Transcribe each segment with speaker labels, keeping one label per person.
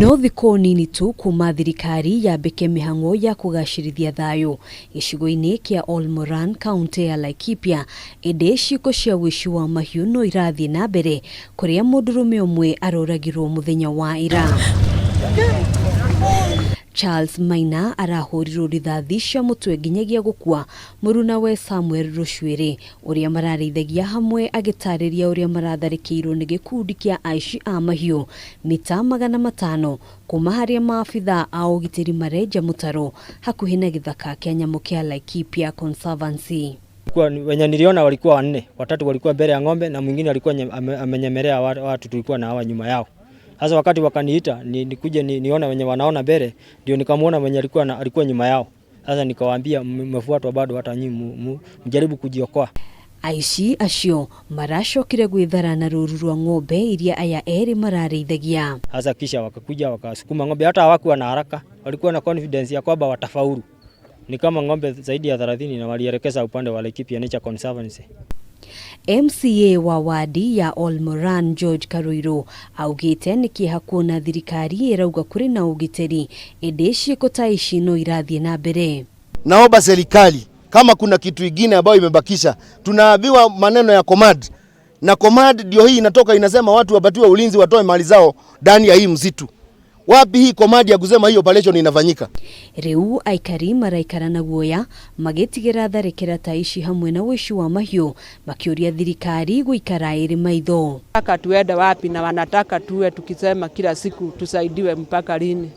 Speaker 1: No thiko nini tu kuma thirikari ya beke mihango ya kugacirithia thayo gicigo-ini kia Olmoran kaunti ya Laikipia ende ciiko cia wici wa mahiu no irathie na mbere kuria mundurume umwe aroragirwo muthenya wa ira. Charles Maina arahurirwo rithathi cia mutwe nginyagia gukua muruna we Samuel Rushwiri uria marareithagia hamwe agitariria uria maratharikirwo ni gikundi kia aici a mahiu mita 500 kuma haria maabitha a ugitiri marenja mutaro hakuhi na githaka kia nyamu kia Laikipia Conservancy.
Speaker 2: Wenye niliona walikuwa wanne, watatu walikuwa mbele ya ng'ombe na mwingine alikuwa amenyemelea watu tulikuwa na hawa nyuma yao. Sasa wakati wakaniita nikuje niona wenye wanaona mbele ndio nikamuona wenye alikuwa nyuma yao. Sasa nikawaambia mmefuatwa bado hata nyinyi mjaribu kujiokoa.
Speaker 1: Aici acio maracokire gwithara na ruru rwa ng'ombe iria aya eri marareithagia.
Speaker 2: Sasa kisha wakakuja wakasukuma ng'ombe, hata hawakuwa na haraka, walikuwa na confidence ya kwamba watafaulu. Ni kama ng'ombe zaidi ya 30 na walielekeza upande wa Laikipia Nature Conservancy.
Speaker 1: MCA wa wadi ya Olmoran George Karuiro augite nikiha kuona thirikari irauga kuri na ugiteri ende ciiko ta ici no irathie na mbere.
Speaker 3: Naomba serikali kama kuna kitu kingine ambayo imebakisha, tunaambiwa maneno ya command na command ndio hii inatoka inasema watu wapatiwe ulinzi, watoe mali zao ndani ya hii msitu. Wapi hii command ya kusema hii operation inafanyika?
Speaker 1: Riu aikari maraikara na guoya magitigira tharikira ta ici hamwe na wici wa mahiu makiuria thirikari guikara iri maitho.
Speaker 4: Nataka tuende wapi na wanataka tuwe tukisema kila siku tusaidiwe mpaka lini?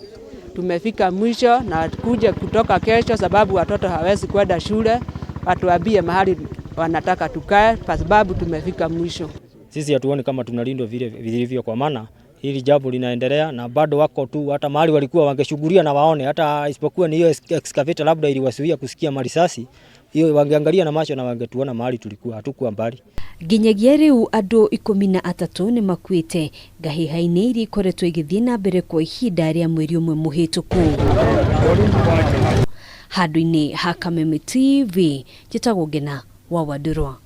Speaker 4: Tumefika mwisho na kuja kutoka kesho sababu watoto hawezi kwenda shule, watuambie mahali wanataka tukae kwa sababu tumefika mwisho.
Speaker 2: Sisi hatuoni kama tunalindwa vile vilivyo, kwa maana hili jambo linaendelea na bado wako tu, hata mahali walikuwa wangeshughulia na waone, hata isipokuwa ni hiyo excavator labda iliwasuia kusikia marisasi, hiyo wangeangalia na macho na wangetuona mahali tulikuwa, hatukuwa mbali.
Speaker 1: Ginyagia riu andu 13 ni makuite ngahiha-ini iri ikoretwo igithie na mbere kwa ihinda ria mweri umwe muhituku. Handu-ini ha Kameme TV, njitagwo Ngina wa Wadurwa.